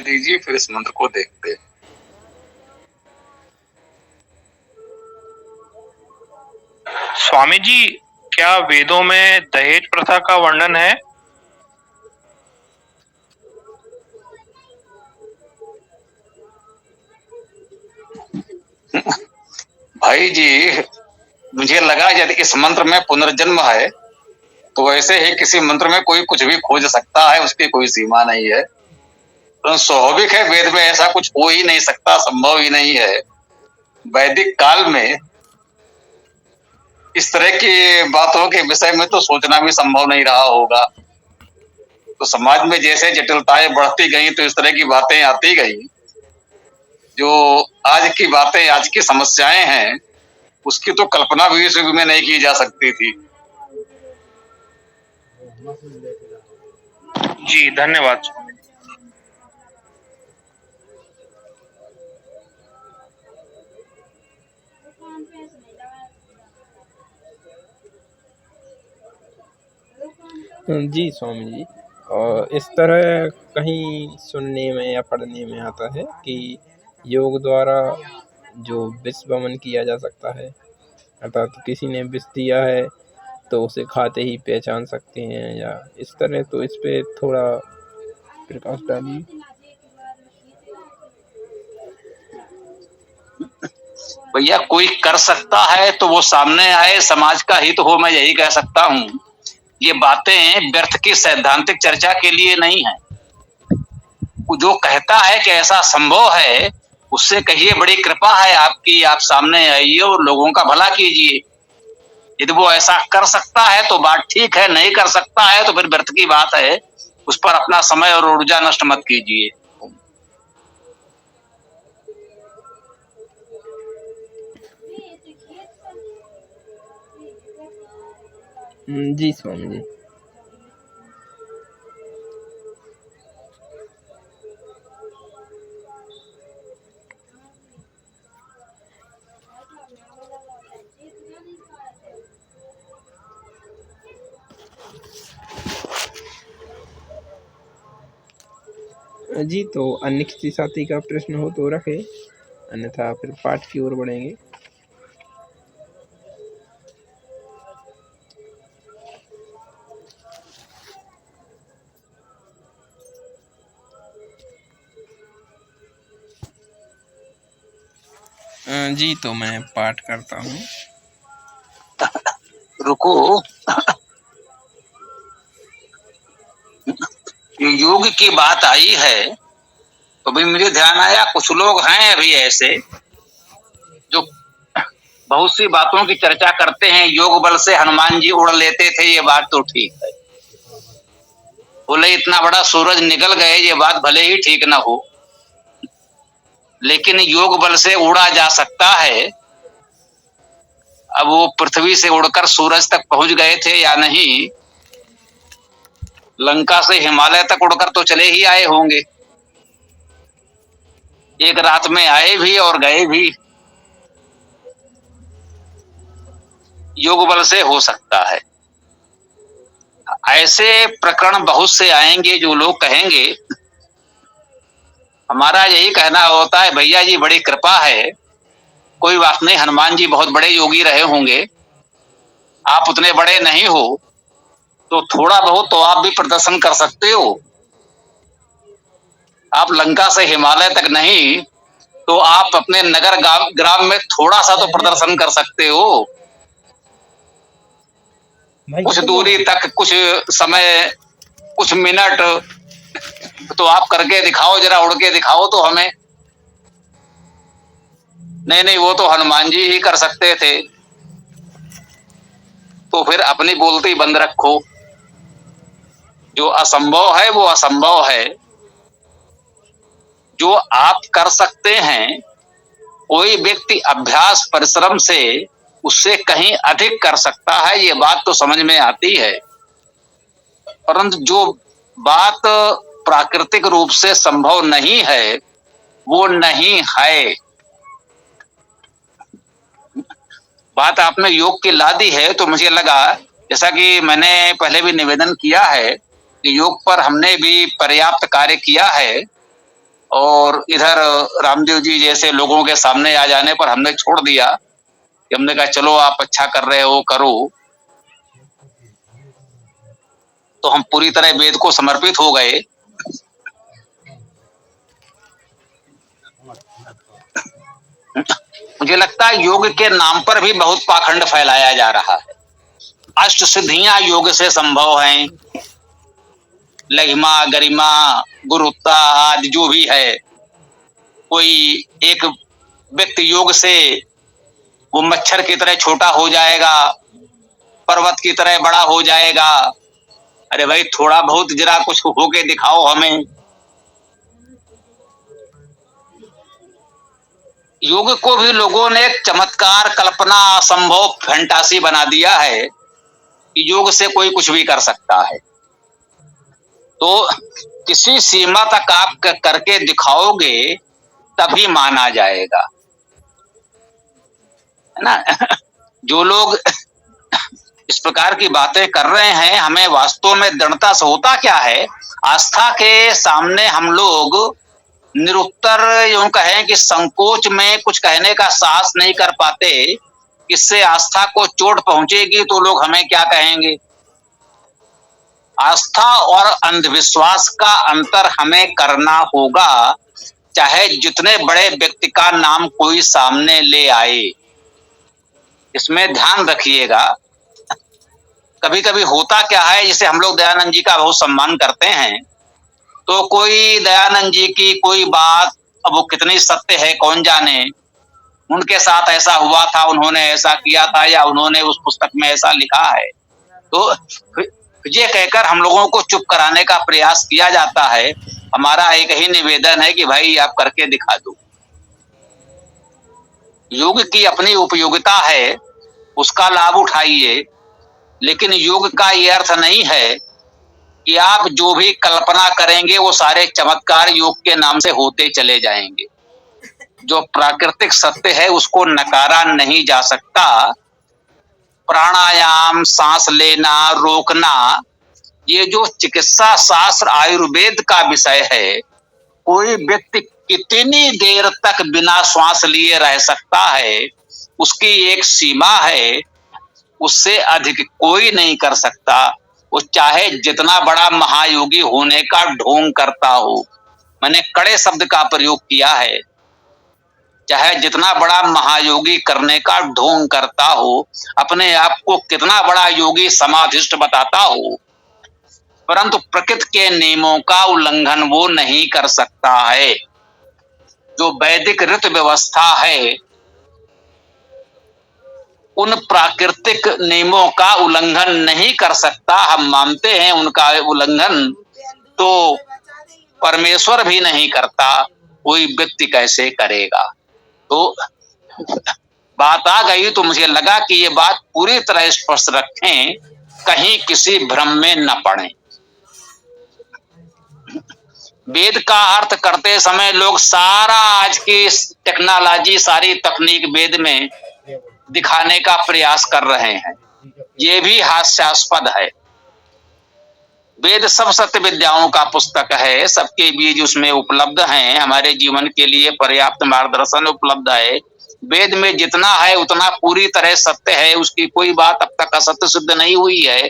दीजिए, फिर इस मंत्र को देखते हैं। स्वामी जी, क्या वेदों में दहेज प्रथा का वर्णन है? भाई जी, मुझे लगा यदि इस मंत्र में पुनर्जन्म है तो वैसे ही किसी मंत्र में कोई कुछ भी खोज सकता है, उसकी कोई सीमा नहीं है। तो स्वाभाविक है, वेद में ऐसा कुछ हो ही नहीं सकता, संभव ही नहीं है। वैदिक काल में इस तरह की बातों के विषय में तो सोचना भी संभव नहीं रहा होगा। तो समाज में जैसे जटिलताएं बढ़ती गई तो इस तरह की बातें आती गई। जो आज की बातें, आज की समस्याएं हैं, उसकी तो कल्पना भी इस युग में नहीं की जा सकती थी। जी धन्यवाद स्वामी। जी स्वामी जी, और इस तरह कहीं सुनने में या पढ़ने में आता है कि योग द्वारा जो विष वमन किया जा सकता है, अर्थात किसी ने विष दिया है तो उसे खाते ही पहचान सकते हैं, या इस तरह। तो इस पे थोड़ा प्रकाश डालिए। भैया, कोई कर सकता है तो वो सामने आए, समाज का हित हो, मैं यही कह सकता हूँ। ये बातें व्यर्थ की सैद्धांतिक चर्चा के लिए नहीं है। जो कहता है कि ऐसा संभव है, उससे कहिए बड़ी कृपा है आपकी, आप सामने आइए और लोगों का भला कीजिए। यदि वो ऐसा कर सकता है तो बात ठीक है, नहीं कर सकता है तो फिर व्यर्थ की बात है। उस पर अपना समय और ऊर्जा नष्ट मत कीजिए। जी स्वामी जी। जी, तो अन्य किसी साथी का प्रश्न हो तो रखे, अन्यथा फिर पाठ की ओर बढ़ेंगे। जी, तो मैं पाठ करता हूँ। रुको, ये योग की बात आई है तो भी मुझे ध्यान आया, कुछ लोग हैं अभी ऐसे जो बहुत सी बातों की चर्चा करते हैं। योग बल से हनुमान जी उड़ लेते थे, ये बात तो ठीक है। बोले इतना बड़ा सूरज निकल गए, ये बात भले ही ठीक ना हो, लेकिन योग बल से उड़ा जा सकता है। अब वो पृथ्वी से उड़कर सूरज तक पहुंच गए थे या नहीं, लंका से हिमालय तक उड़कर तो चले ही आए होंगे। एक रात में आए भी और गए भी। योग बल से हो सकता है। ऐसे प्रकरण बहुत से आएंगे जो लोग कहेंगे, हमारा यही कहना होता है, भैया जी बड़ी कृपा है, कोई बात नहीं, हनुमान जी बहुत बड़े योगी रहे होंगे, आप उतने बड़े नहीं हो, तो थोड़ा बहुत तो आप भी प्रदर्शन कर सकते हो। आप लंका से हिमालय तक नहीं तो आप अपने नगर ग्राम में थोड़ा सा तो प्रदर्शन कर सकते हो। कुछ दूरी तक, कुछ समय, कुछ मिनट तो आप करके दिखाओ, जरा उड़ के दिखाओ तो हमें। नहीं नहीं, वो तो हनुमान जी ही कर सकते थे। तो फिर अपनी बोलती बंद रखो। जो असंभव है वो असंभव है। जो आप कर सकते हैं, कोई व्यक्ति अभ्यास परिश्रम से उससे कहीं अधिक कर सकता है, ये बात तो समझ में आती है। परंतु जो बात प्राकृतिक रूप से संभव नहीं है वो नहीं है। बात आपने योग की ला दी है तो मुझे लगा, जैसा कि मैंने पहले भी निवेदन किया है कि योग पर हमने भी पर्याप्त कार्य किया है। और इधर रामदेव जी जैसे लोगों के सामने आ जाने पर हमने छोड़ दिया कि हमने कहा चलो आप अच्छा कर रहे हो करो। तो हम पूरी तरह वेद को समर्पित हो गए। मुझे लगता है योग के नाम पर भी बहुत पाखंड फैलाया जा रहा है। अष्ट सिद्धियां योग से संभव हैं, लघिमा गरिमा गुरुता आदि जो भी है। कोई एक व्यक्ति योग से वो मच्छर की तरह छोटा हो जाएगा, पर्वत की तरह बड़ा हो जाएगा। अरे भाई थोड़ा बहुत जरा कुछ होके दिखाओ हमें। योग को भी लोगों ने एक चमत्कार, कल्पना, असंभव, फैंटासी बना दिया है कि योग से कोई कुछ भी कर सकता है। तो किसी सीमा तक आप करके दिखाओगे तभी माना जाएगा, है ना। जो लोग इस प्रकार की बातें कर रहे हैं, हमें वास्तव में दृढ़ता से होता क्या है, आस्था के सामने हम लोग निरुत्तर यूं कहें कि संकोच में कुछ कहने का साहस नहीं कर पाते। इससे आस्था को चोट पहुंचेगी तो लोग हमें क्या कहेंगे। आस्था और अंधविश्वास का अंतर हमें करना होगा, चाहे जितने बड़े व्यक्ति का नाम कोई सामने ले आए। इसमें ध्यान रखिएगा। कभी कभी होता क्या है, जैसे हम लोग दयानंद जी का बहुत सम्मान करते हैं, तो कोई दयानंद जी की कोई बात, अब वो कितनी सत्य है कौन जाने, उनके साथ ऐसा हुआ था, उन्होंने ऐसा किया था, या उन्होंने उस पुस्तक में ऐसा लिखा है, तो ये कहकर हम लोगों को चुप कराने का प्रयास किया जाता है। हमारा एक ही निवेदन है कि भाई आप करके दिखा दो। योग की अपनी उपयोगिता है, उसका लाभ उठाइए, लेकिन योग का ये अर्थ नहीं है कि आप जो भी कल्पना करेंगे वो सारे चमत्कार योग के नाम से होते चले जाएंगे। जो प्राकृतिक सत्य है उसको नकारा नहीं जा सकता। प्राणायाम, सांस लेना, रोकना, ये जो चिकित्सा शास्त्र आयुर्वेद का विषय है, कोई व्यक्ति कितनी देर तक बिना श्वास लिए रह सकता है, उसकी एक सीमा है, उससे अधिक कोई नहीं कर सकता। वो चाहे जितना बड़ा महायोगी होने का ढोंग करता हो, मैंने कड़े शब्द का प्रयोग किया है, चाहे जितना बड़ा महायोगी करने का ढोंग करता हो, अपने आप को कितना बड़ा योगी समाधिष्ट बताता हो, परंतु प्रकृति के नियमों का उल्लंघन वो नहीं कर सकता है। जो वैदिक ऋतु व्यवस्था है, उन प्राकृतिक नियमों का उल्लंघन नहीं कर सकता। हम मानते हैं उनका उल्लंघन तो परमेश्वर भी नहीं करता, कोई व्यक्ति कैसे करेगा। तो बात आ गई तो मुझे लगा कि ये बात पूरी तरह स्पष्ट रखें, कहीं किसी भ्रम में न पड़े। वेद का अर्थ करते समय लोग सारा आज की टेक्नोलॉजी, सारी तकनीक वेद में दिखाने का प्रयास कर रहे हैं। ये भी हास्यास्पद है। वेद सब सत्य विद्याओं का पुस्तक है, सबके बीज उसमें उपलब्ध हैं, हमारे जीवन के लिए पर्याप्त मार्गदर्शन उपलब्ध है। वेद में जितना है उतना पूरी तरह सत्य है, उसकी कोई बात अब तक असत्य सिद्ध नहीं हुई है।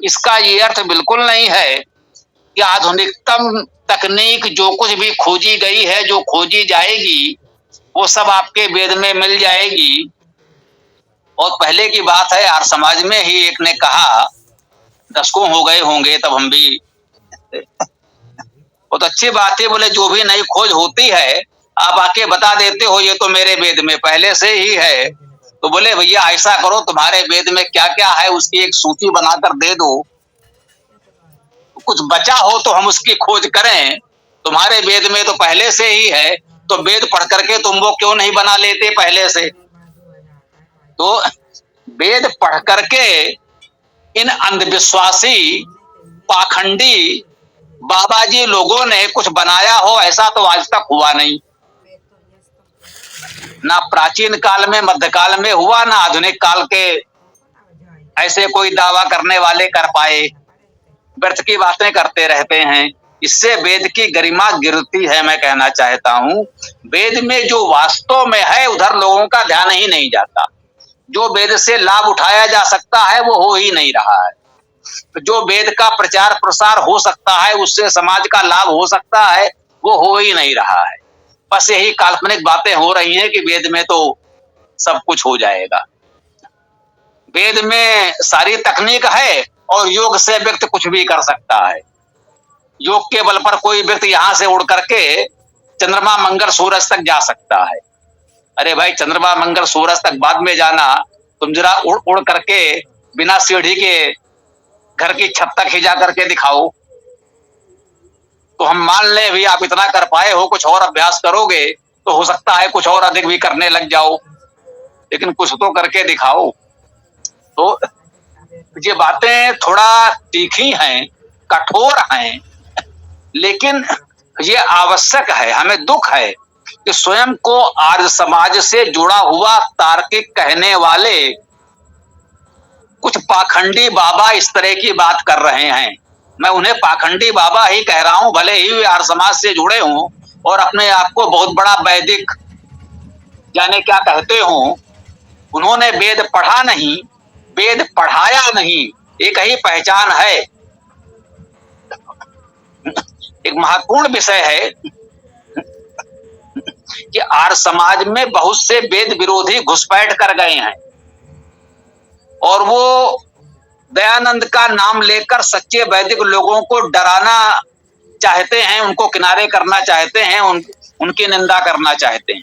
इसका ये अर्थ बिल्कुल नहीं है कि आधुनिकतम तकनीक जो कुछ भी खोजी गई है, जो खोजी जाएगी, वो सब आपके वेद में मिल जाएगी। और पहले की बात है, आर्य समाज में ही एक ने कहा, दशकों हो गए होंगे तब हम भी, बहुत अच्छी बात है, बोले जो भी नई खोज होती है आप आके बता देते हो, ये तो मेरे वेद में पहले से ही है। तो बोले भैया ऐसा करो, तुम्हारे वेद में क्या क्या है उसकी एक सूची बनाकर दे दो, कुछ बचा हो तो हम उसकी खोज करें। तुम्हारे वेद में तो पहले से ही है, तो वेद पढ़ करके तुम वो क्यों नहीं बना लेते पहले से। तो वेद पढ़ करके इन अंधविश्वासी, पाखंडी बाबाजी लोगों ने कुछ बनाया हो, ऐसा तो आज तक हुआ नहीं। ना प्राचीन काल में, मध्यकाल में हुआ, ना आधुनिक काल के ऐसे कोई दावा करने वाले कर पाए। व्यर्थ की बातें करते रहते हैं। इससे वेद की गरिमा गिरती है। मैं कहना चाहता हूं, वेद में जो वास्तव में है उधर लोगों का ध्यान ही नहीं जाता। जो वेद से लाभ उठाया जा सकता है वो हो ही नहीं रहा है। तो जो वेद का प्रचार प्रसार हो सकता है, उससे समाज का लाभ हो सकता है, वो हो ही नहीं रहा है। बस यही काल्पनिक बातें हो रही हैं कि वेद में तो सब कुछ हो जाएगा। वेद में सारी तकनीक है और योग से व्यक्ति कुछ भी कर सकता है। योग के बल पर कोई व्यक्ति यहां से उड़ करके चंद्रमा मंगल सूरज तक जा सकता है। अरे भाई, चंद्रमा मंगल सूरज तक बाद में जाना, तुम जरा उड़ उड़ करके बिना सीढ़ी के घर की छत तक ही जा करके दिखाओ। तो हम मान ले भी आप इतना कर पाए हो, कुछ और अभ्यास करोगे तो हो सकता है कुछ और अधिक भी करने लग जाओ, लेकिन कुछ तो करके दिखाओ। तो ये बातें थोड़ा तीखी हैं, कठोर हैं, लेकिन ये आवश्यक है। हमें दुख है कि स्वयं को आर्य समाज से जुड़ा हुआ तार्किक कहने वाले कुछ पाखंडी बाबा इस तरह की बात कर रहे हैं। मैं उन्हें पाखंडी बाबा ही कह रहा हूं, भले ही वे आर्य समाज से जुड़े हों और अपने आप को बहुत बड़ा वैदिक जाने क्या कहते हों। उन्होंने वेद पढ़ा नहीं, वेद पढ़ाया नहीं, एक ही पहचान है। एक महत्वपूर्ण विषय है कि आर्य समाज में बहुत से वेद विरोधी घुसपैठ कर गए हैं और वो दयानंद का नाम लेकर सच्चे वैदिक लोगों को डराना चाहते हैं, उनको किनारे करना चाहते हैं, उनकी निंदा करना चाहते हैं।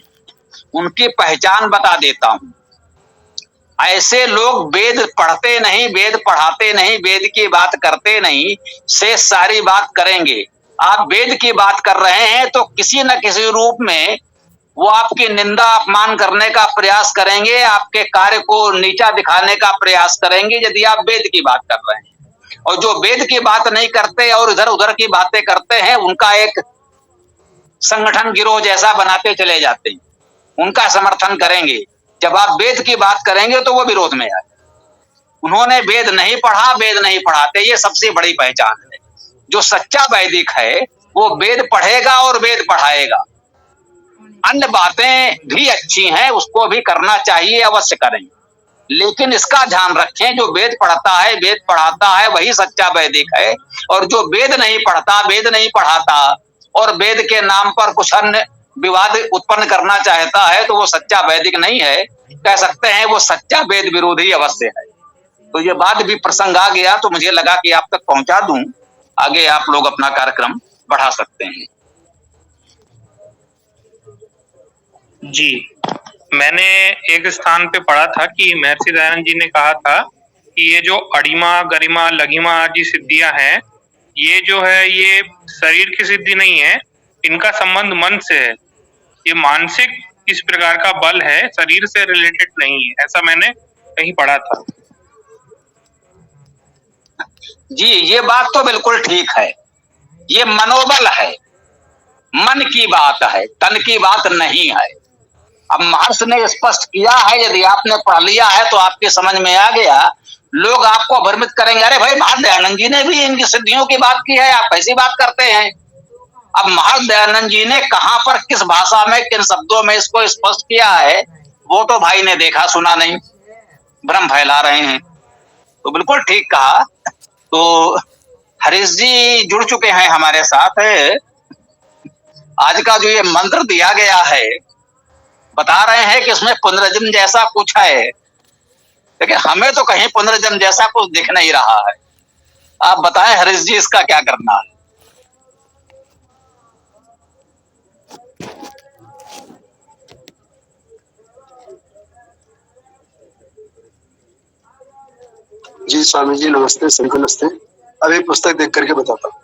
उनकी पहचान बता देता हूं। ऐसे लोग वेद पढ़ते नहीं, वेद पढ़ाते नहीं, वेद की बात करते नहीं, शेष सारी बात करेंगे। आप वेद की बात कर रहे हैं तो किसी न किसी रूप में वो आपकी निंदा अपमान करने का प्रयास करेंगे, आपके कार्य को नीचा दिखाने का प्रयास करेंगे यदि आप वेद की बात कर रहे हैं। और जो वेद की बात नहीं करते और इधर उधर की बातें करते हैं, उनका एक संगठन गिरोह जैसा बनाते चले जाते हैं, उनका समर्थन करेंगे। जब आप वेद की बात करेंगे तो वो विरोध में आए। उन्होंने वेद नहीं पढ़ा, वेद नहीं पढ़ाते, ये सबसे बड़ी पहचान है। जो सच्चा वैदिक है वो वेद पढ़ेगा और वेद पढ़ाएगा। अन्य बातें भी अच्छी हैं, उसको भी करना चाहिए, अवश्य करें, लेकिन इसका ध्यान रखें जो वेद पढ़ता है, वेद पढ़ाता है, वही सच्चा वैदिक है। और जो वेद नहीं पढ़ता, वेद नहीं पढ़ाता और वेद के नाम पर कुछ अन्य विवाद उत्पन्न करना चाहता है तो वो सच्चा वैदिक नहीं है। कह सकते हैं वो सच्चा वेद विरोधी अवश्य है। तो ये बात भी प्रसंग आ गया तो मुझे लगा कि आप तक पहुंचा दूं, आगे आप लोग अपना कार्यक्रम बढ़ा सकते हैं। जी, मैंने एक स्थान पे पढ़ा था कि महर्षि दयानंद जी ने कहा था कि ये जो अड़िमा गरिमा लघिमा आदि सिद्धियां हैं, ये जो है ये शरीर की सिद्धि नहीं है, इनका संबंध मन से है। ये मानसिक किस प्रकार का बल है, शरीर से रिलेटेड नहीं है, ऐसा मैंने कहीं पढ़ा था। जी, ये बात तो बिल्कुल ठीक है। ये मनोबल है, मन की बात है, तन की बात नहीं है। अब महर्षि ने स्पष्ट किया है, यदि आपने पढ़ लिया है तो आपके समझ में आ गया। लोग आपको भ्रमित करेंगे, अरे भाई महर्षि दयानंद जी ने भी इनकी सिद्धियों की बात की है, आप कैसी बात करते हैं। अब महर्षि दयानंद जी ने कहां पर, किस भाषा में, किन शब्दों में इसको स्पष्ट किया है, वो तो भाई ने देखा सुना नहीं, भ्रम फैला रहे हैं। तो बिल्कुल ठीक कहा। तो हरीश जी जुड़ चुके हैं हमारे साथ। आज का जो ये मंत्र दिया गया है, बता रहे हैं कि इसमें पुनर्जन्म जैसा कुछ है, लेकिन हमें तो कहीं पुनर्जन्म जैसा कुछ दिख नहीं रहा है। आप बताएं हरीश जी, इसका क्या करना है। जी स्वामी जी नमस्ते, सभी को नमस्ते। अब एक पुस्तक देख करके बताता हूँ।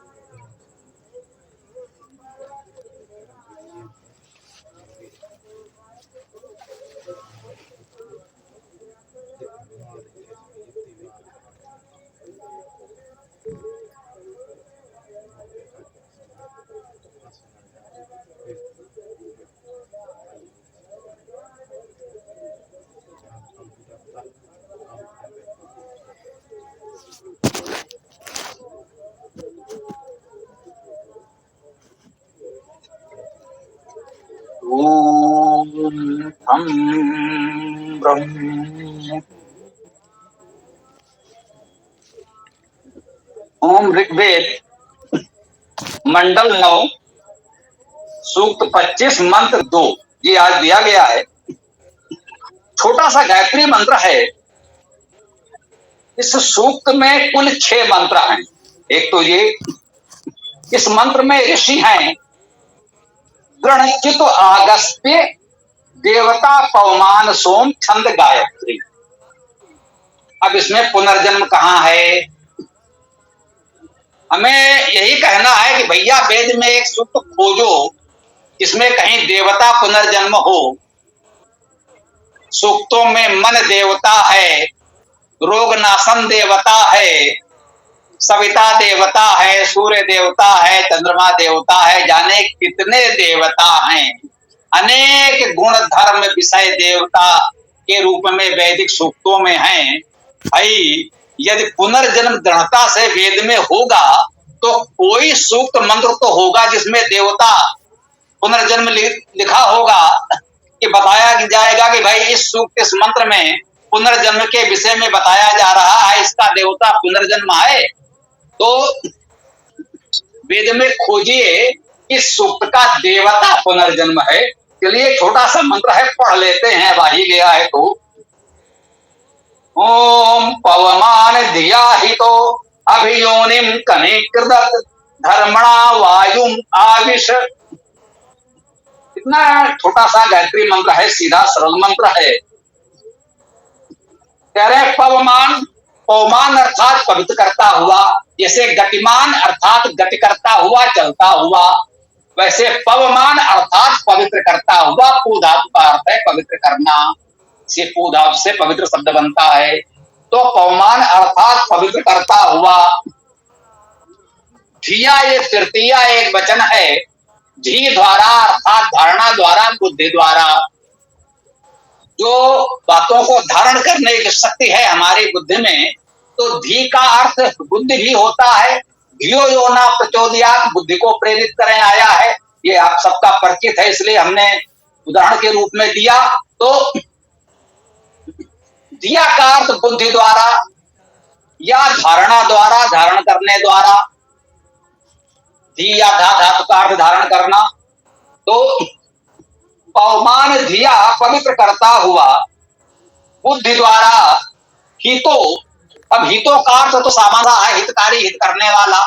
ओम हम ब्रह्म। ओम ऋग्वेद मंडल 9 सूक्त 25 मंत्र 2 ये आज दिया गया है। छोटा सा गायत्री मंत्र है। इस सूक्त में कुल 6 मंत्र हैं। एक तो ये, इस मंत्र में ऋषि हैं गृहच्युत आगस्त्य देवता पवमान सोम छंद गायत्री। अब इसमें पुनर्जन्म कहाँ है? हमें यही कहना है कि भैया वेद में एक सूक्त खोजो इसमें कहीं देवता पुनर्जन्म हो। सूक्तों में मन देवता है, रोग नाशन देवता है, सविता देवता है, सूर्य देवता है, चंद्रमा देवता है, जाने कितने देवता हैं। अनेक गुण धर्म विषय देवता के रूप में वैदिक सूक्तों में हैं। भाई यदि पुनर्जन्म दृढ़ता से वेद में होगा तो कोई सूक्त मंत्र तो होगा जिसमें देवता पुनर्जन्म लिखा होगा कि बताया जाएगा कि भाई इस सूक्त इस मंत्र में पुनर्जन्म के विषय में बताया जा रहा है, इसका देवता पुनर्जन्म है। तो वेद में खोजिए इस सूक्त का देवता पुनर्जन्म है। चलिए छोटा सा मंत्र है, पढ़ लेते हैं, वाही गया है तो। ओम पवमान धिया हितो अभियोनिम कनिकृदत धर्मणा वायुम आविश। इतना छोटा सा गायत्री मंत्र है, सीधा सरल मंत्र है। कह रहे पवमान, पवमान अर्थात पवित्र करता हुआ, जैसे गतिमान अर्थात गति करता हुआ, चलता हुआ, वैसे पवमान अर्थात पवित्र करता हुआ। पू धातु का अर्थ है पवित्र करना, से पू धातु से पवित्र शब्द बनता है। तो पवमान अर्थात पवित्र करता हुआ। धिया ये तृतीया एक वचन है। धी द्वारा अर्थात धारणा द्वारा, बुद्धि द्वारा। जो बातों को धारण करने की शक्ति है हमारी बुद्धि में, तो धी का अर्थ बुद्धि भी होता है। धियो यो न प्रचोदयात्, बुद्धि को प्रेरित करें आया है। ये आप सबका परिचित है, इसलिए हमने उदाहरण के रूप में दिया। तो दिया का अर्थ बुद्धि द्वारा या धारणा द्वारा, धारण करने द्वारा। धी या धातु का अर्थ धारण करना। तो पवमान धिया पवित्र करता हुआ, बुद्धि द्वारा। हितो, अब हितो का अर्थ तो सामान्य है, हितकारी, हित करने वाला।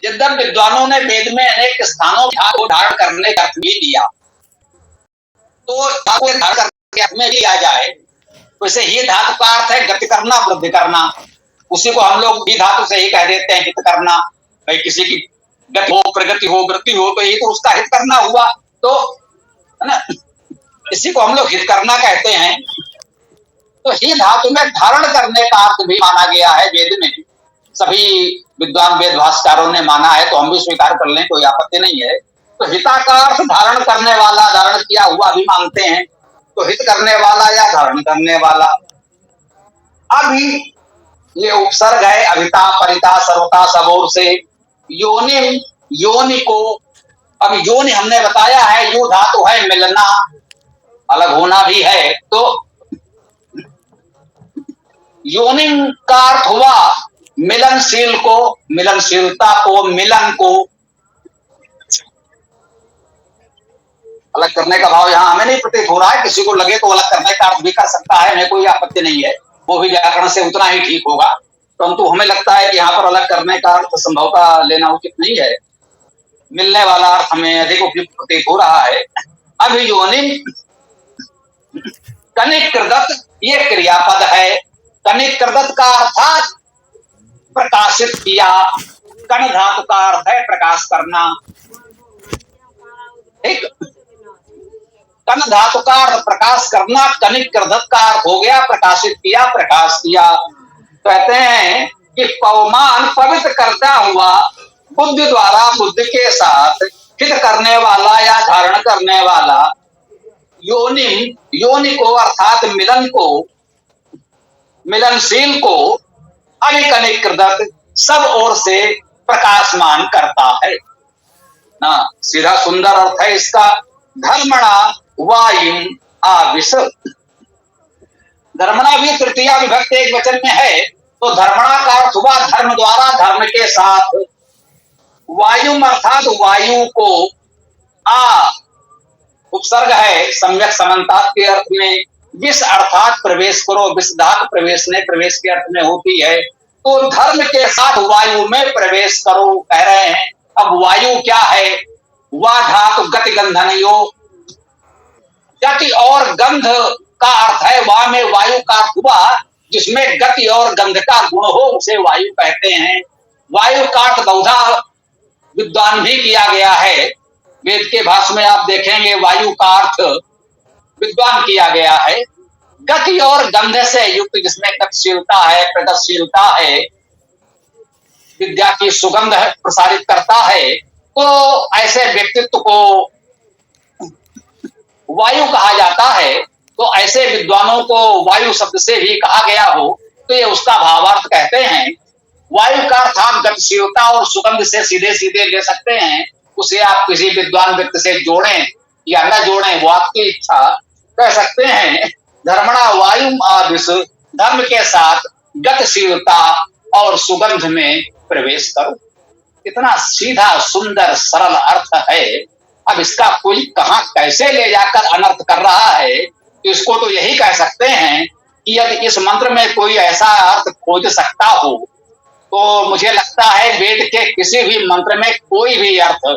यद्यप विद्वानों ने वेद में अनेक स्थानों को धारण करने का अर्थ भी दिया, तो धारण करने अर्थ में भी आ जाए। वैसे ही धातु का अर्थ है गति करना, वृद्धि करना। उसी को हम लोग ही धातु से ही कह देते हैं हित करना। भाई किसी की गति हो, प्रगति हो, वृद्धि हो, तो ये तो उसका हित करना हुआ। तो है ना, इसी को हम लोग हित करना कहते हैं। तो ही धातु में धारण करने का अर्थ भी माना गया है वेद में। सभी विद्वान वेद भाष्यकारों ने माना है, तो हम भी स्वीकार कर लें, कोई आपत्ति नहीं है। तो हिता का अर्थ धारण करने वाला, धारण किया हुआ भी मानते हैं। तो हित करने वाला या धारण करने वाला। अभी ये उपसर्ग है, अभिता परिता सर्वता सब ओर से। योनि, योनि को, अब योनि हमने बताया है यो धातु है मिलना, अलग होना भी है। तो योनि का अर्थ हुआ मिलनशील को, मिलनशीलता को, मिलन को। अलग करने का भाव यहाँ हमें नहीं प्रतीत हो रहा है। किसी को लगे तो अलग करने का अर्थ भी कर सकता है, हमें कोई आपत्ति नहीं है, वो भी व्याकरण से उतना ही ठीक होगा। परंतु हमें लगता है कि यहाँ पर अलग करने का अर्थ संभवतः लेना उचित नहीं है। मिलने वाला अर्थ हमें अधिक उपयुक्त प्रतीत हो रहा है। अब योनि कनिकृदत, ये क्रियापद है। कनिकृदत का अर्थात प्रकाशित किया। कण धातु का अर्थ है प्रकाश करना। ठीक, कण धातु का अर्थ प्रकाश करना, कनिकृदत का अर्थ हो गया प्रकाशित किया, प्रकाश किया। कहते हैं कि पवमान पवित्र करता हुआ, बुद्धि द्वारा, बुद्धि के साथ हित करने वाला या धारण करने वाला। योनि, योनि को अर्थात मिलन को, मिलनशील को, अनिकनिकृदत सब ओर से प्रकाशमान करता है ना। सीधा सुंदर अर्थ है इसका। धर्मणा वायुम आविश। धर्मणा भी तृतीया विभक्ति एक वचन में है, तो धर्मणा का अर्थ हुआ धर्म द्वारा, धर्म के साथ। वायुम अर्थात वायु को, आ उपसर्ग है सम्यक समानता के अर्थ में। विष अर्थात प्रवेश करो, विष धातु प्रवेश ने प्रवेश के अर्थ में होती है, तो धर्म के साथ वायु में प्रवेश करो कह रहे हैं। अब वायु क्या है? वा धातु गति गंधनयो, गति और गंध का अर्थ है। वा में वायु का अर्थ हुआ जिसमें गति और गंध का गुण हो, उसे वायु कहते हैं। वायु का अर्थ बहुधा विद्वान भी किया गया है। वेद के भाष्य में आप देखेंगे वायु का अर्थ विद्वान किया गया है। गति और गंध से युक्त, जिसमें गतिशीलता है, प्रगतिशीलता है, विद्या की सुगंध प्रसारित करता है, तो ऐसे व्यक्तित्व को वायु कहा जाता है। तो ऐसे विद्वानों को वायु शब्द से भी कहा गया हो तो ये उसका भावार्थ कहते हैं। वायु का अर्थ आप गतिशीलता और सुगंध से सीधे सीधे ले सकते हैं, उसे आप किसी विद्वान व्यक्ति से जोड़ें या न जोड़ें वो आपकी इच्छा, कह सकते हैं धर्मणा वायु आविश, धर्म के साथ गतिशीलता और सुगंध में प्रवेश करो। इतना सीधा सुंदर सरल अर्थ है। अब इसका कोई कहां कैसे ले जाकर अनर्थ कर रहा है, तो इसको तो यही कह सकते हैं कि यदि इस मंत्र में कोई ऐसा अर्थ खोज सकता हो तो मुझे लगता है वेद के किसी भी मंत्र में कोई भी अर्थ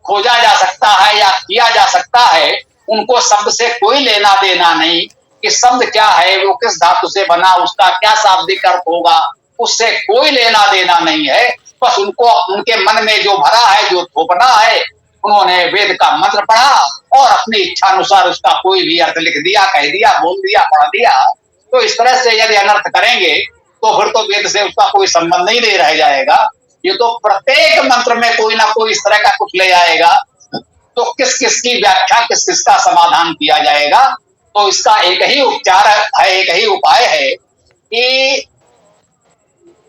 खोजा जा सकता है या किया जा सकता है। उनको शब्द से कोई लेना देना नहीं कि शब्द क्या है, वो किस धातु से बना, उसका क्या शाब्दिक अर्थ होगा, उससे कोई लेना देना नहीं है। बस उनको उनके मन में जो भरा है, जो थोपना है, उन्होंने वेद का मंत्र पढ़ा और अपनी इच्छा अनुसार उसका कोई भी अर्थ लिख दिया, कह दिया, बोल दिया, पढ़ दिया। तो इस तरह से यदि अनर्थ करेंगे तो फिर तो वेद से उसका कोई संबंध ही नहीं रह जाएगा। ये तो प्रत्येक मंत्र में कोई ना कोई इस तरह का कुछ ले आएगा, तो किस किस की व्याख्या, किस किस का समाधान किया जाएगा। तो इसका एक ही उपचार है, एक ही उपाय है कि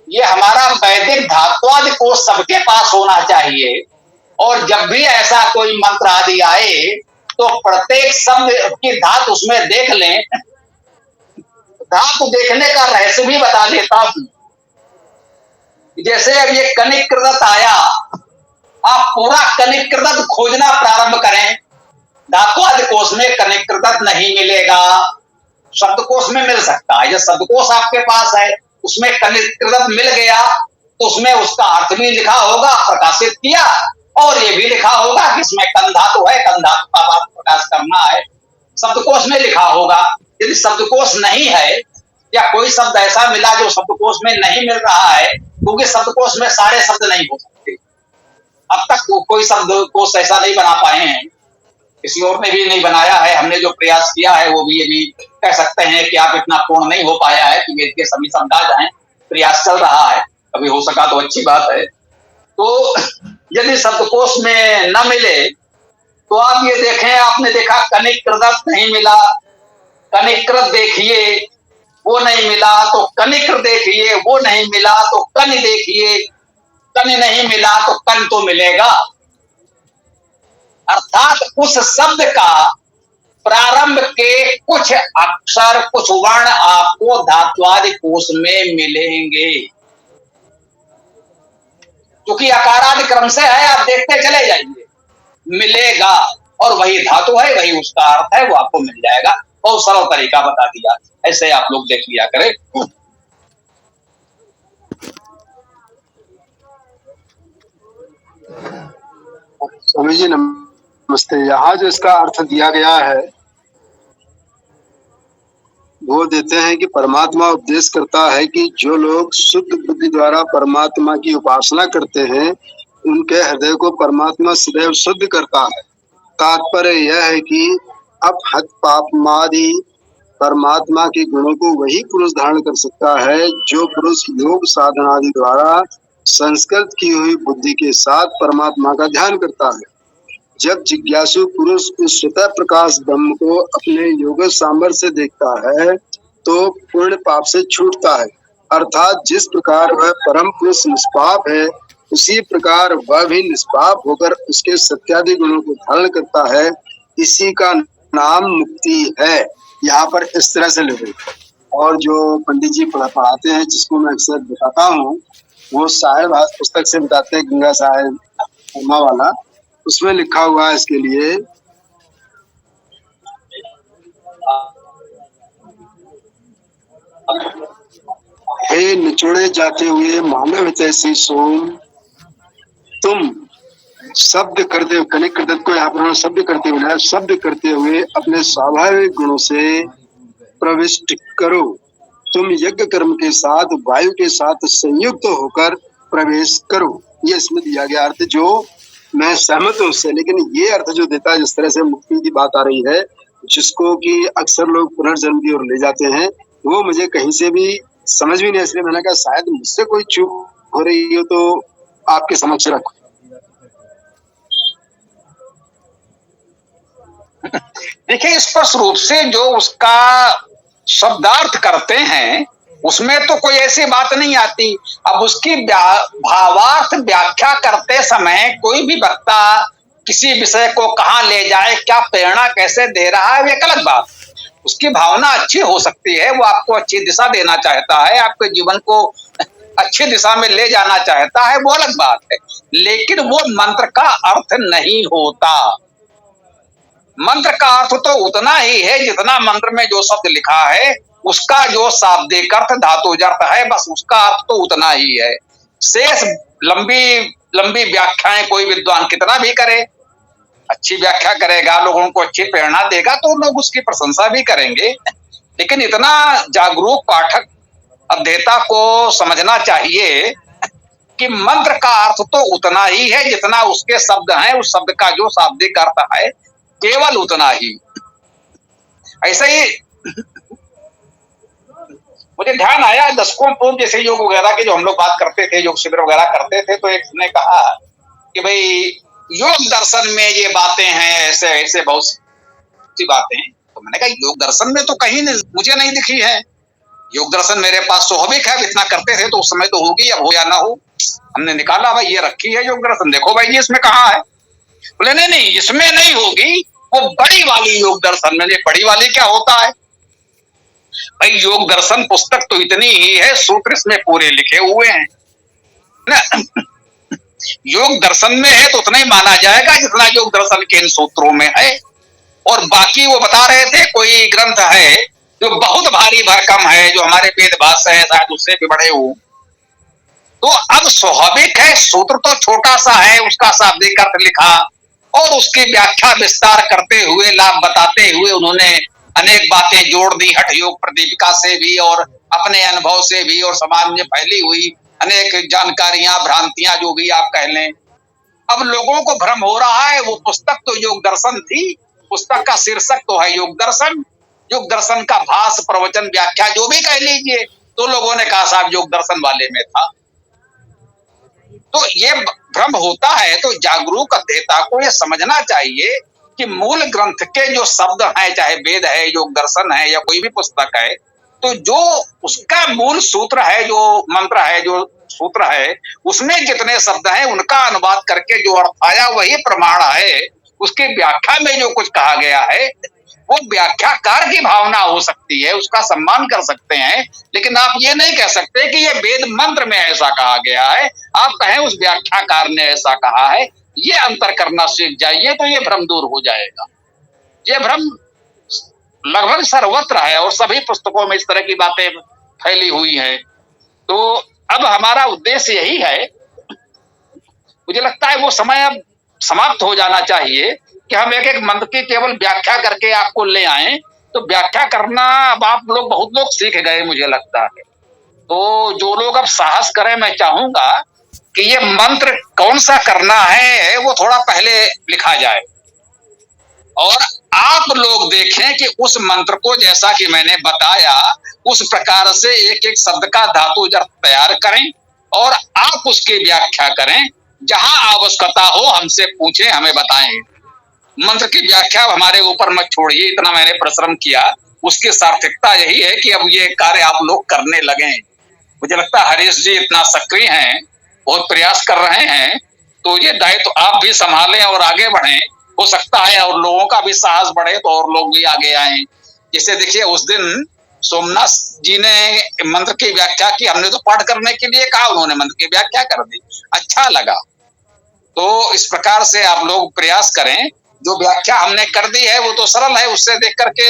ये हमारा वैदिक धात्वादि कोश सबके पास होना चाहिए, और जब भी ऐसा कोई मंत्र आदि आए तो प्रत्येक शब्द की धातु उसमें देख लें। धातु देखने का रहस्य भी बता देता हूं। जैसे अब ये कनिक कृदत आया, आप पूरा कनिक कृदत खोजना प्रारंभ करें, धात्वादि कोश में कनिक कृदत नहीं मिलेगा, शब्दकोश में मिल सकता है। जब शब्दकोश आपके पास है, उसमें कनिक कृदत मिल गया तो उसमें उसका अर्थ भी लिखा होगा, प्रकाशित किया, और ये भी लिखा होगा कि इसमें कन धातु है, कन धातु का बात प्रकाश करना है, शब्दकोश में लिखा होगा। यदि शब्दकोश नहीं है या कोई शब्द ऐसा मिला जो शब्दकोश में नहीं मिल रहा है, क्योंकि शब्दकोश में सारे शब्द नहीं हो सकते, अब तक कोई शब्दकोश ऐसा नहीं बना पाए हैं, किसी और ने भी नहीं बनाया है। हमने जो प्रयास किया है वो भी ये भी कह सकते हैं कि आप इतना पूर्ण नहीं हो पाया है कि वेद के सभी शब्द आ जाएं। प्रयास चल रहा है, कभी हो सका तो अच्छी बात है। तो यदि शब्दकोश में न मिले तो आप ये देखें, आपने देखा कनिक कृदत नहीं मिला, कनिकृत देखिए वो नहीं मिला, तो कनिक्र देखिए वो नहीं मिला, तो कन देखिए, कन नहीं मिला तो कन तो मिलेगा। अर्थात उस शब्द का प्रारंभ के कुछ अक्षर, कुछ वर्ण आपको धात्वादि कोश में मिलेंगे, क्योंकि अकारादि क्रम से है, आप देखते चले जाएंगे, मिलेगा, और वही धातु है, वही उसका अर्थ है, वो आपको मिल जाएगा। बहुत सरल तरीका बता दिया, ऐसे आप लोग देख लिया करें। स्वामी जी नमस्ते। यहाँ जो इसका अर्थ दिया गया है वो देते हैं कि परमात्मा उपदेश करता है कि जो लोग शुद्ध बुद्धि द्वारा परमात्मा की उपासना करते हैं उनके हृदय को परमात्मा सदैव शुद्ध करता है। तात्पर्य यह है कि अपहत पापमादि परमात्मा के गुणों को वही पुरुष धारण कर सकता है जो पुरुष योग साधना आदि द्वारा संस्कृत की हुई बुद्धि के साथ परमात्मा का ध्यान करता है। जब जिज्ञासु पुरुष उस स्वतः प्रकाश ब्रह्म को अपने योग सामर्थ्य से देखता है तो पूर्ण पाप से छूटता है। अर्थात जिस प्रकार वह परम पुरुष निष्पाप है उसी प्रकार वह भी निष्पाप होकर उसके सत्यादि गुणों को धारण करता है। इसी का नाम मुक्ति है। यहाँ पर इस तरह से लिखे। और जो पंडित जी पढ़ाते हैं, जिसको मैं अक्सर बताता हूँ, वो साहिब भास पुस्तक से बताते हैं, गंगा साहिब शर्मा वाला। उसमें लिखा हुआ है इसके लिए, हे निचोड़े जाते हुए मानव हितैषी सोम, तुम शब्द करते, कनेक्ट करते को यहाँ पर शब्द करते हुए, शब्द करते हुए अपने स्वाभाविक गुणों से प्रविष्ट करो। तुम यज्ञ कर्म के साथ वायु के साथ संयुक्त होकर प्रवेश करो। ये इसमें दिया गया अर्थ, जो मैं सहमत हूँ उससे, लेकिन ये अर्थ जो देता है, जिस तरह से मुक्ति की बात आ रही है, जिसको कि अक्सर लोग पुनर्जन्म की ओर ले जाते हैं, वो मुझे कहीं से भी समझ भी नहीं। इसलिए मैंने कहा शायद मुझसे कोई चूक हो रही हो तो आपके समक्ष रखो। देखिए, स्पष्ट रूप से जो उसका शब्दार्थ करते हैं उसमें तो कोई ऐसी बात नहीं आती। अब उसकी भावार्थ व्याख्या करते समय कोई भी वक्ता किसी विषय को कहाँ ले जाए, क्या प्रेरणा कैसे दे रहा है, एक अलग बात। उसकी भावना अच्छी हो सकती है, वो आपको अच्छी दिशा देना चाहता है, आपके जीवन को अच्छी दिशा में ले जाना चाहता है, वो अलग बात है। लेकिन वो मंत्र का अर्थ नहीं होता। मंत्र का अर्थ तो उतना ही है जितना मंत्र में जो शब्द लिखा है उसका जो शाब्दिक अर्थ धातुज अर्थ है, बस उसका अर्थ तो उतना ही है। शेष लंबी लंबी व्याख्याएं कोई विद्वान कितना भी करे, अच्छी व्याख्या करेगा, लोगों को अच्छी प्रेरणा देगा तो लोग उसकी प्रशंसा भी करेंगे। लेकिन इतना जागरूक पाठक अध्येता को समझना चाहिए कि मंत्र का अर्थ तो उतना ही है जितना उसके शब्द हैं, उस शब्द का जो शाब्दिक अर्थ है केवल उतना ही। ऐसे ही मुझे ध्यान आया, दशकों पूर्व जैसे योग वगैरह की जो हम लोग बात करते थे, योग शिविर वगैरह करते थे, तो एक ने कहा कि भाई योग दर्शन में ये बातें हैं, ऐसे ऐसे बहुत सी बातें हैं। तो मैंने कहा योग दर्शन में तो कहीं मुझे नहीं दिखी है। योग दर्शन मेरे पास स्वाभाविक है, इतना करते थे तो उस समय तो होगी, अब हो या ना हो। हमने निकाला, भाई ये रखी है योग दर्शन, देखो भाई ये इसमें कहाँ है। बोले नहीं इसमें नहीं होगी, वो बड़ी वाली योग दर्शन में। बड़ी वाली क्या होता है भाई? योग दर्शन पुस्तक तो इतनी ही है, सूत्र इसमें पूरे लिखे हुए हैं ना। योग दर्शन में है तो उतना ही माना जाएगा जितना योग दर्शन के इन सूत्रों में है। और बाकी वो बता रहे थे कोई ग्रंथ है जो बहुत भारी भरकम है, जो हमारे वेद भाष्य है, शायद उससे भी बड़े हो। तो अब स्वाभाविक है, सूत्र तो छोटा सा है, उसका शाब्दिक अर्थ लिखा और उसकी व्याख्या विस्तार करते हुए, लाभ बताते हुए उन्होंने अनेक बातें जोड़ दी, हठ योग प्रदीपिका से भी और अपने अनुभव से भी, और समाज में फैली हुई अनेक जानकारियां, भ्रांतियां जो भी आप कह लें। अब लोगों को भ्रम हो रहा है, वो पुस्तक तो योग दर्शन थी, पुस्तक का शीर्षक तो है योग दर्शन। योग दर्शन का भाष्य, प्रवचन, व्याख्या जो भी कह लीजिए, तो लोगों ने कहा साहब योग दर्शन वाले में था। तो ये भ्रम होता है। तो जागरूक अध्येता को ये समझना चाहिए कि मूल ग्रंथ के जो शब्द हैं, चाहे वेद है, योग दर्शन है या कोई भी पुस्तक है, तो जो उसका मूल सूत्र है, जो मंत्र है, जो सूत्र है, उसमें जितने शब्द हैं उनका अनुवाद करके जो अर्थ आया वही प्रमाण है। उसकी व्याख्या में जो कुछ कहा गया है वो व्याख्याकार की भावना हो सकती है, उसका सम्मान कर सकते हैं, लेकिन आप ये नहीं कह सकते कि ये वेद मंत्र में ऐसा कहा गया है। आप कहें उस व्याख्याकार ने ऐसा कहा है। ये अंतर करना सीख जाइए तो ये भ्रम दूर हो जाएगा। ये भ्रम लगभग सर्वत्र है और सभी पुस्तकों में इस तरह की बातें फैली हुई हैं। तो अब हमारा उद्देश्य यही है, मुझे लगता है वो समय अब समाप्त हो जाना चाहिए कि हम एक एक मंत्र की केवल व्याख्या करके आपको ले आए। तो व्याख्या करना अब आप लोग, बहुत लोग सीख गए मुझे लगता है। तो जो लोग अब साहस करें, मैं चाहूंगा कि ये मंत्र कौन सा करना है वो थोड़ा पहले लिखा जाए और आप लोग देखें कि उस मंत्र को जैसा कि मैंने बताया उस प्रकार से एक एक शब्द का धातुज अर्थ तैयार करें और आप उसकी व्याख्या करें। जहां आवश्यकता हो हमसे पूछें, हमें बताएं। मंत्र की व्याख्या हमारे ऊपर मत छोड़िए, इतना मैंने परिश्रम किया, उसकी सार्थकता यही है कि अब ये कार्य आप लोग करने लगे। मुझे लगता है हरीश जी इतना सक्रिय हैं बहुत प्रयास कर रहे हैं, तो ये दायित्व आप भी संभालें और आगे बढ़ें। हो सकता है और लोगों का भी साहस बढ़े तो और लोग भी आगे आए। जैसे देखिए उस दिन सोमनाथ जी ने मंत्र की व्याख्या की, हमने तो पाठ करने के लिए कहा, उन्होंने मंत्र की व्याख्या कर दी, अच्छा लगा। तो इस प्रकार से आप लोग प्रयास करें। जो व्याख्या हमने कर दी है वो तो सरल है, उससे देख करके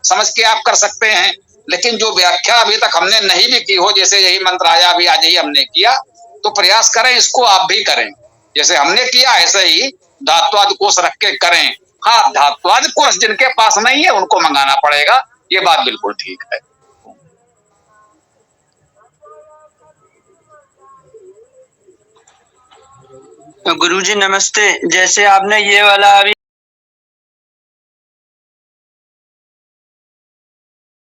समझ के आप कर सकते हैं। लेकिन जो व्याख्या अभी तक हमने नहीं भी की हो, जैसे यही मंत्र आया अभी आज ही हमने किया, तो प्रयास करें इसको आप भी करें। जैसे हमने किया ऐसे ही धात्वाद कोष रख के करें। हाँ, धात्वाद कोष जिनके पास नहीं है उनको मंगाना पड़ेगा, ये बात बिल्कुल ठीक है। गुरुजी नमस्ते। जैसे आपने ये वाला अभी